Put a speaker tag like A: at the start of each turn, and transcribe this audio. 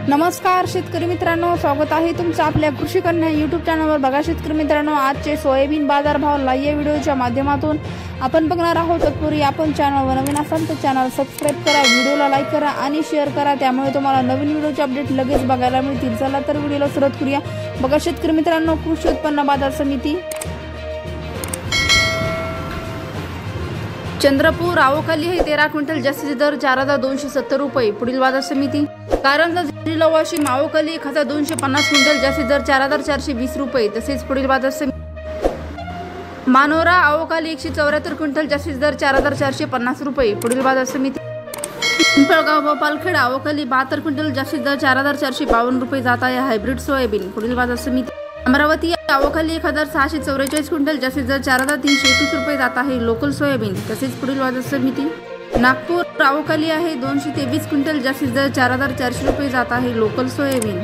A: नमस्कार शेतकरी मित्रांनो, स्वागत आहे तुमचं आपल्या कृषी कन्या यूट्यूब चॅनलवर। बघा शेतकरी मित्रांनो, आजचे सोयाबीन बाजारभाव लाईव्ह व्हिडिओच्या माध्यमातून आपण बघणार आहोत। तत्पूर्वी आपण चॅनलवर नवीन असाल तर चॅनल सबस्क्राइब करा, व्हिडिओला लाईक करा आणि शेअर करा, त्यामुळे तुम्हाला नवीन व्हिडिओचे अपडेट लगेच बघायला मिळतील। चला तर व्हिडिओला सुरुवात करूया। बघा शेतकरी मित्रांनो, कृषी उत्पन्न बाजार समिती चंद्रपूर आवकाली है 13 क्विंटल जास्तीचे दर 4270 रुपये। पुढील बाजार समिती कारंजा जिल्हा वाशिम आवकाली 1250 क्विंटल जास्तीचे दर 4420 रुपये। तसेच पुढील बाजार समिती मानोरा आवकाली 174 क्विंटल जास्तीचे दर 4450 रुपये। पुढील बाजार समिती पिंपळगाव व पालखेडा आवकाली 72 क्विंटल जास्तीचे दर 4452 रुपये जात आहे हायब्रिड सोयाबीन। पुढील बाजार समिती अमरावती आवकाली 1644 क्विंटल जास्तीचे दर 4321 रुपये जात आहे लोकल सोयाबीन। तसेच पुढील बाजार समिती नागपूर आवकाली आहे 223 क्विंटल जास्तीचे दर 4400 रुपये जात आहे लोकल सोयाबीन।